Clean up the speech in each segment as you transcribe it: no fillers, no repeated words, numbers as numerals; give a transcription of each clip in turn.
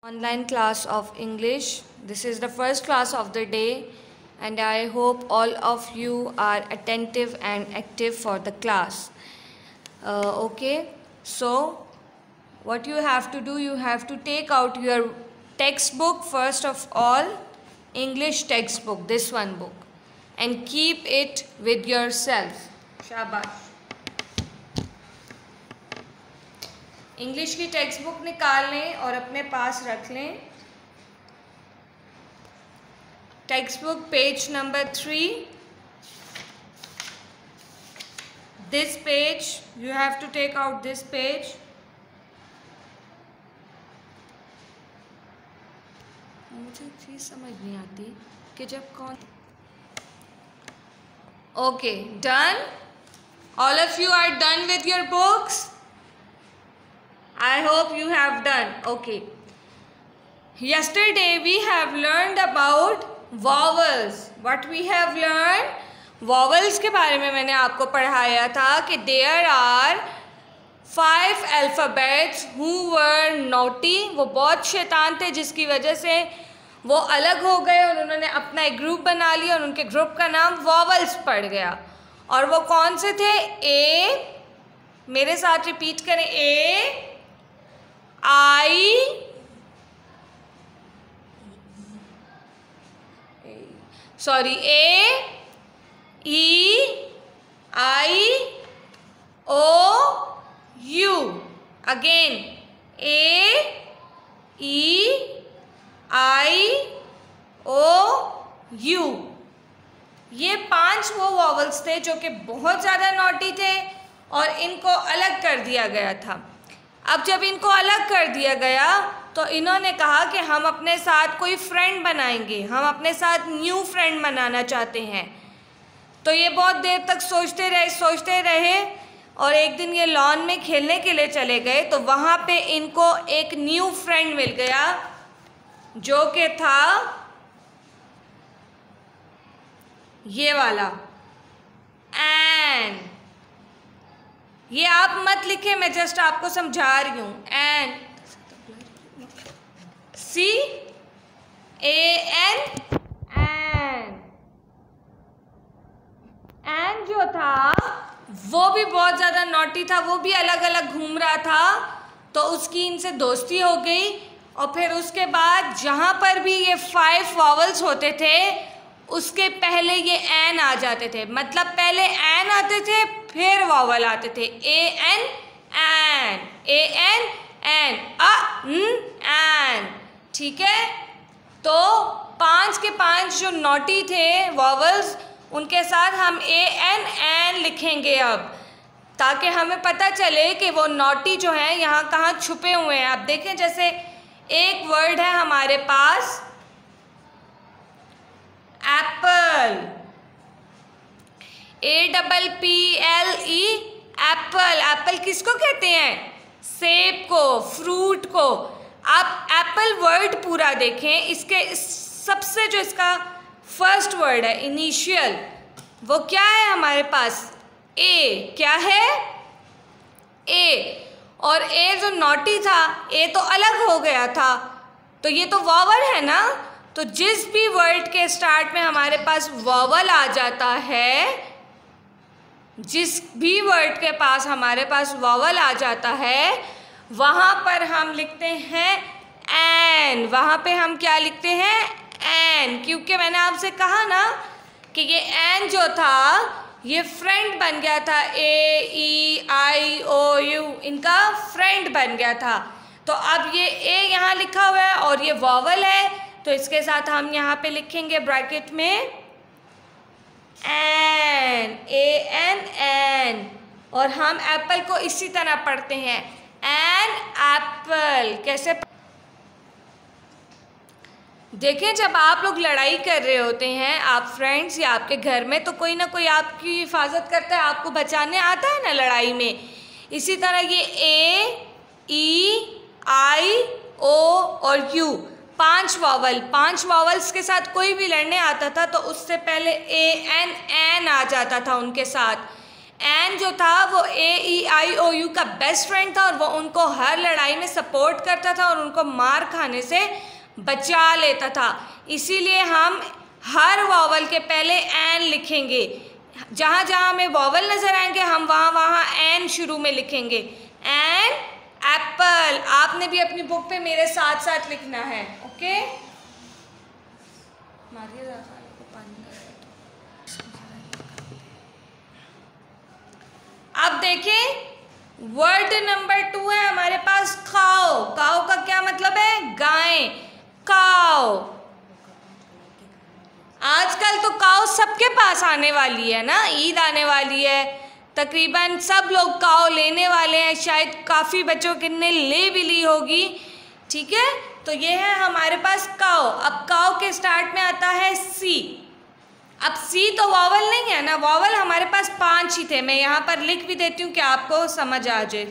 Online class of English. This is the first class of the day, and I hope all of you are attentive and active for the class. Okay, so what you have to do, you have to take out your textbook first of all, English textbook, this one book, and keep it with yourself. Shabash. English की text book निकाल लें और अपने पास रख लें. Text book page number 3. This page you have to take out this page. मुझे चीज़ समझ नहीं आती कि जब कौन. Okay, done. All of you are done with your books. I hope you have done. Okay. Yesterday we have learned about vowels. What we have learned? Vowels के बारे में मैंने आपको पढ़ाया था कि there are 5 alphabets who were naughty. वो बहुत शैतान थे जिसकी वजह से वो अलग हो गए और उन्होंने अपना एक ग्रुप बना लिया और उनके ग्रुप का नाम vowels पड़ गया. और वो कौन से थे? A, मेरे साथ रिपीट करें. A, A, E, I, O, U. Again, A, E, I, O, U. ये 5 वो वॉवल्स थे जो कि बहुत ज़्यादा नॉटी थे और इनको अलग कर दिया गया था. अब जब इनको अलग कर दिया गया तो इन्होंने कहा कि हम अपने साथ कोई फ्रेंड बनाएंगे, हम अपने साथ न्यू फ्रेंड बनाना चाहते हैं. तो ये बहुत देर तक सोचते रहे और एक दिन ये लॉन में खेलने के लिए चले गए. तो वहाँ पे इनको एक न्यू फ्रेंड मिल गया जो कि था ये वाला एन. ये आप मत लिखें, मैं जस्ट आपको समझा रही हूँ. N, CAN, N. एन जो था वो भी बहुत ज़्यादा नॉटी था, वो भी अलग अलग घूम रहा था. तो उसकी इनसे दोस्ती हो गई और फिर उसके बाद जहाँ पर भी ये 5 वॉवल्स होते थे उसके पहले ये एन आ जाते थे. मतलब पहले एन आते थे फिर वॉवल आते थे. AN, an, AN, an, an. ठीक है. तो 5 के 5 जो नॉटी थे वॉवल्स उनके साथ हम AN, एन लिखेंगे अब, ताकि हमें पता चले कि वो नॉटी जो हैं यहाँ कहाँ छुपे हुए हैं. अब देखें, जैसे एक वर्ड है हमारे पास एप्पल. APPLE, Apple. एप्पल किसको कहते हैं? सेब को, फ्रूट को. आप एप्पल वर्ड पूरा देखें, इसके सबसे जो इसका फर्स्ट वर्ड है इनिशियल, वो क्या है हमारे पास? ए. क्या है? ए. और ए जो नॉटी था, ए तो अलग हो गया था, तो ये तो वॉवल है ना. तो जिस भी वर्ड के स्टार्ट में हमारे पास वॉवल आ जाता है, जिस भी वर्ड के पास हमारे पास वॉवल आ जाता है, वहाँ पर हम लिखते हैं एन. वहाँ पे हम क्या लिखते हैं? एन. क्योंकि मैंने आपसे कहा ना कि ये एन जो था ये फ्रेंड बन गया था. AEIOU इनका फ्रेंड बन गया था. तो अब ये ए यहाँ लिखा हुआ है और ये वॉवल है, तो इसके साथ हम यहाँ पे लिखेंगे ब्रैकेट में एन. AN, N. और हम एप्पल को इसी तरह पढ़ते हैं, एन एप्पल. कैसे? देखें, जब आप लोग लड़ाई कर रहे होते हैं, आप फ्रेंड्स या आपके घर में, तो कोई ना कोई आपकी हिफाजत करता है, आपको बचाने आता है ना लड़ाई में. इसी तरह ये AEIO और U 5 वॉवल्स के साथ कोई भी लड़ने आता था तो उससे पहले AN, एन आ जाता था उनके साथ. एन जो था वो AEIOU का बेस्ट फ्रेंड था और वो उनको हर लड़ाई में सपोर्ट करता था और उनको मार खाने से बचा लेता था। इसीलिए हम हर वॉवल के पहले एन लिखेंगे। जहाँ जहाँ हमें वॉवल नज़र आएंगे हम वहाँ वहाँ एन शुरू में लिखेंगे। An apple. आपने भी अपनी बुक पे मेरे साथ साथ लिखना है। ओके, अब देखें वर्ड नंबर 2 है हमारे पास काओ। काओ का क्या मतलब है? गाय। काओ। आजकल तो काओ सबके पास आने वाली है ना, ईद आने वाली है, तकरीबन सब लोग काओ लेने वाले हैं। शायद काफ़ी बच्चों ने ले भी ली होगी। ठीक है, तो ये है हमारे पास काओ। अब काओ के स्टार्ट में आता है सी। अब सी तो वॉवल नहीं है ना, वॉवल हमारे पास 5 ही थे। मैं यहाँ पर लिख भी देती हूँ कि आपको समझ आ जाए।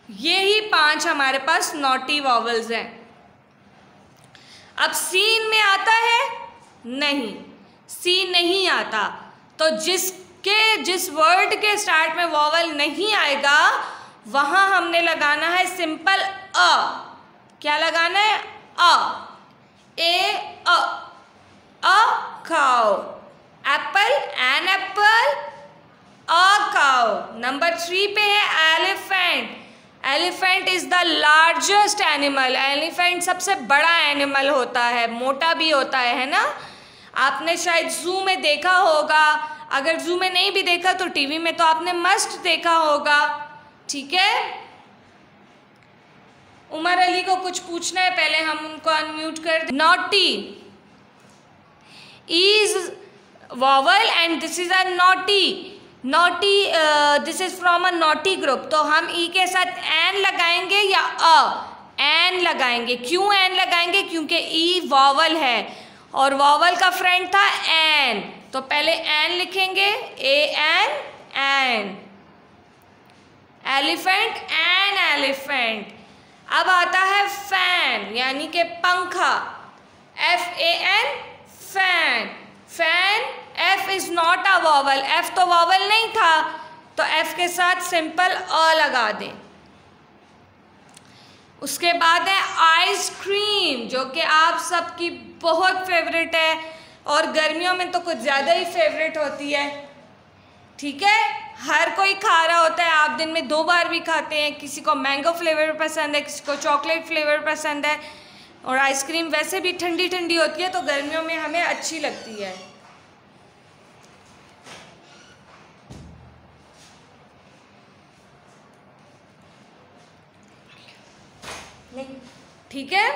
ये ही 5 हमारे पास नॉटी वॉवल्स हैं। अब सी इनमें आता है? नहीं, सी नहीं आता। तो जिस वर्ड के स्टार्ट में वॉवल नहीं आएगा वहां हमने लगाना है सिंपल अ। क्या लगाना है? अ। अ काओ। Apple, an Apple, a cow. Number 3 पे है elephant. Elephant is the largest animal. Elephant सबसे बड़ा एनिमल होता है, मोटा भी होता है ना। आपने शायद जू में देखा होगा, अगर जू में नहीं भी देखा तो टीवी में तो आपने मस्ट देखा होगा। ठीक है, उमर अली को कुछ पूछना है, पहले हम उनको अनम्यूट कर दें। Naughty is vowel and this is a naughty. Naughty this is from a naughty group. तो हम ई के साथ एन लगाएंगे या एन लगाएंगे। क्यों एन लगाएंगे? क्योंकि ई वॉवल है और वॉवल का फ्रेंड था एन, तो पहले एन लिखेंगे। AN, an. Elephant, an elephant. अब आता है फैन यानी कि पंखा। FAN, fan. Fan, F is not a vowel. F तो वॉवल नहीं था, तो F के साथ सिंपल अ लगा दें। उसके बाद है आइसक्रीम, जो कि आप सबकी बहुत फेवरेट है और गर्मियों में तो कुछ ज़्यादा ही फेवरेट होती है। ठीक है, हर कोई खा रहा होता है, आप दिन में 2 बार भी खाते हैं। किसी को मैंगो फ्लेवर पसंद है, किसी को चॉकलेट फ्लेवर पसंद है, और आइसक्रीम वैसे भी ठंडी ठंडी होती है तो गर्मियों में हमें अच्छी लगती है। ठीक है,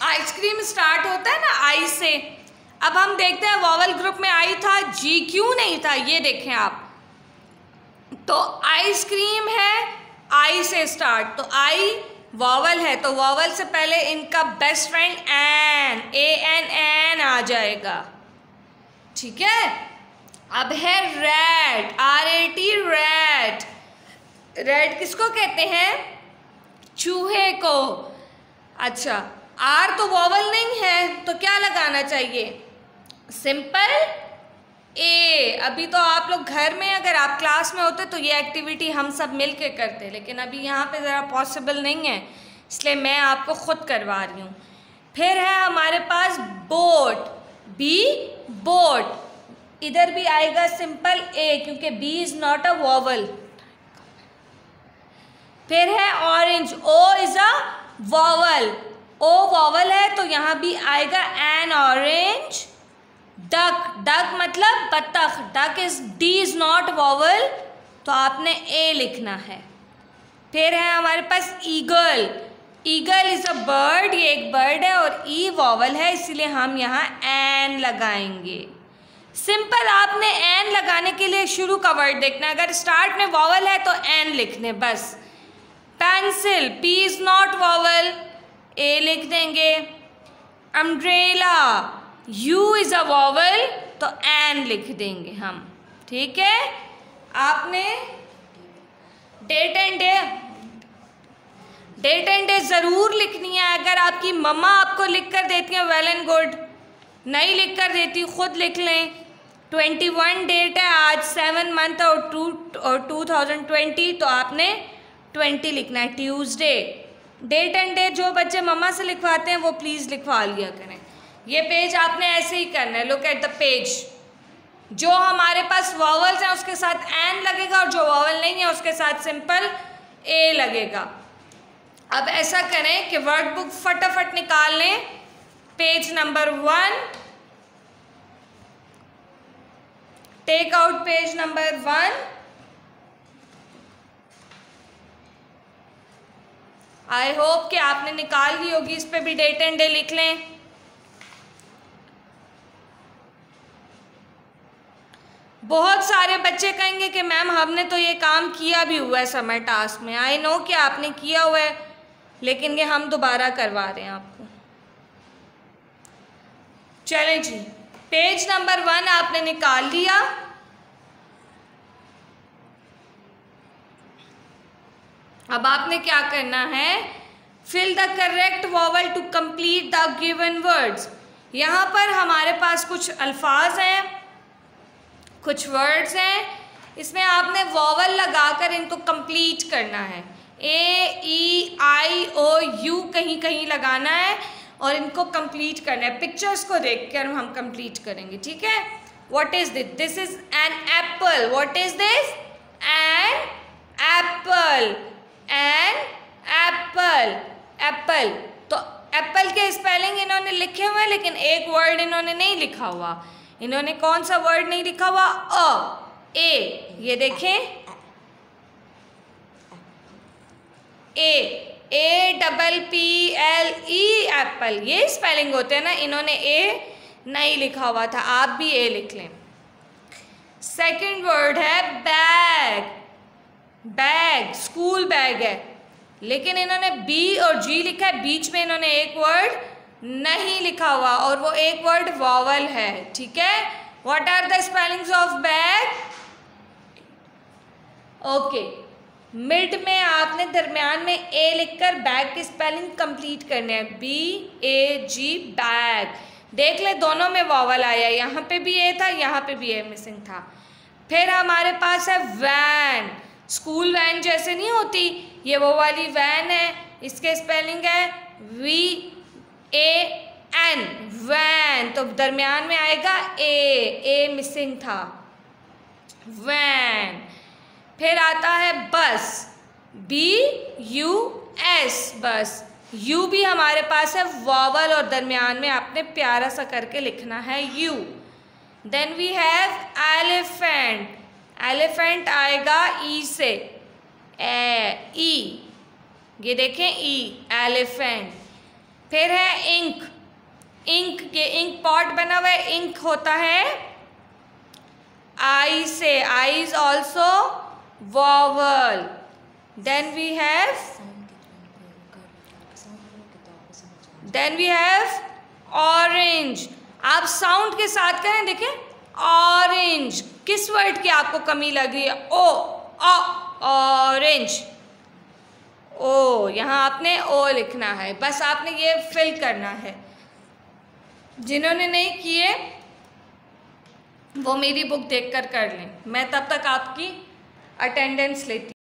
आइसक्रीम स्टार्ट होता है ना आई से। अब हम देखते हैं वॉवल ग्रुप में आई था, जी क्यों नहीं था, ये देखें आप। तो आइसक्रीम है आई से स्टार्ट, तो आई वॉवल है तो वॉवल से पहले इनका बेस्ट फ्रेंड एन, AN आ जाएगा। ठीक है, अब है रैट, RAT, रैट। रैट किसको कहते हैं? चूहे को। अच्छा, आर तो वॉवल नहीं है तो क्या लगाना चाहिए? सिंपल ए। अभी तो आप लोग घर में अगर आप क्लास में होते तो ये एक्टिविटी हम सब मिल के करते, लेकिन अभी यहाँ पे ज़रा पॉसिबल नहीं है, इसलिए मैं आपको ख़ुद करवा रही हूँ। फिर है हमारे पास बोट, बी बोट। इधर भी आएगा सिंपल ए क्योंकि B is not a vowel. फिर है orange, O is a vowel. O vowel है तो यहाँ भी आएगा एन ऑरेंज। डक, डक मतलब बतख, duck is D is not vowel तो आपने ए लिखना है। फिर है हमारे पास eagle, eagle is a bird, ये एक बर्ड है और ई वॉवल है इसलिए हम यहाँ एन लगाएंगे। सिंपल, आपने एन लगाने के लिए शुरू का वर्ड देखना है, अगर स्टार्ट में वॉवल है तो एन लिखने बस। Pencil, P is not vowel, a लिख देंगे। Umbrella, U is a vowel तो एन लिख देंगे हम। ठीक है, आपने डेट एंड डे ज़रूर लिखनी है। अगर आपकी मम्मा आपको लिख कर देती हैं वेल एंड गुड, नहीं लिख कर देती, खुद लिख लें। 21 डेट है आज, 7 मंथ और 2020, तो आपने 20 लिखना है, ट्यूसडे। डेट एंड डे जो बच्चे मम्मा से लिखवाते हैं वो प्लीज़ लिखवा लिया करें। ये पेज आपने ऐसे ही करना है। Look at the page. जो हमारे पास वॉवल्स हैं उसके साथ एन लगेगा और जो वॉवल नहीं है उसके साथ सिंपल ए लगेगा। अब ऐसा करें कि वर्ड बुक फटाफट निकाल लें। Page number 1, take out page number 1। I hope कि आपने निकाल ली होगी। इस पे भी डेट एंड डे लिख लें। बहुत सारे बच्चे कहेंगे कि मैम हमने तो ये काम किया भी हुआ है समर टास्क में। आई नो कि आपने किया हुआ है, लेकिन ये हम दोबारा करवा रहे हैं आपको। चलें जी, पेज नंबर 1 आपने निकाल लिया। अब आपने क्या करना है, fill the correct vowel to complete the given words. यहाँ पर हमारे पास कुछ अल्फाज हैं, कुछ वर्ड्स हैं, इसमें आपने वॉवल लगाकर इनको कंप्लीट करना है। ए, ई, आई, ओ, यू कहीं कहीं लगाना है और इनको कंप्लीट करना है। पिक्चर्स को देखकर हम कंप्लीट करेंगे, ठीक है। What is this? This is an apple. What is this? An apple. An apple. Apple. तो एप्पल के स्पेलिंग इन्होंने लिखे हुए हैं, लेकिन एक वर्ड इन्होंने नहीं लिखा हुआ। इन्होंने कौन सा वर्ड नहीं लिखा हुआ? अ, ए। ये देखें, A double P L E, Apple. ये स्पेलिंग होते हैं ना, इन्होंने ए नहीं लिखा हुआ था, आप भी ए लिख लें। सेकंड वर्ड है बैग। बैग, स्कूल बैग है, लेकिन इन्होंने बी और जी लिखा है, बीच में इन्होंने एक वर्ड नहीं लिखा हुआ और वो एक वर्ड वॉवल है, ठीक है। What are the spellings of bag? Okay, mid में आपने दरमियान में ए लिखकर बैग की स्पेलिंग कंप्लीट करने हैं। बी ए जी, बैग। देख ले, दोनों में वॉवल आया, यहाँ पे भी ए था, यहाँ पे भी ए मिसिंग था। फिर हमारे पास है वैन। स्कूल वैन जैसे नहीं होती, ये वो वाली वैन है, इसके स्पेलिंग है वी ए एन, वैन। तो दरमियान में आएगा ए मिसिंग था, वैन। फिर आता है बस, बी यू एस, बस। यू भी हमारे पास है वॉवल और दरमियान में आपने प्यारा सा करके लिखना है U. Then we have elephant. Elephant आएगा ई से, ई, ये देखें ई, एलिफेंट। फिर है इंक। इंक, ये इंक पॉट बना हुआ है, इंक होता है आई से, I is also vowel. Then we have orange. आप साउंड के साथ करें, देखें, ऑरेंज। किस वर्ड की आपको कमी लग रही है? ओ, ऑरेंज। ओ, यहाँ आपने ओ लिखना है, बस आपने ये फिल करना है। जिन्होंने नहीं किए वो मेरी बुक देखकर कर लें, मैं तब तक आपकी अटेंडेंस लेती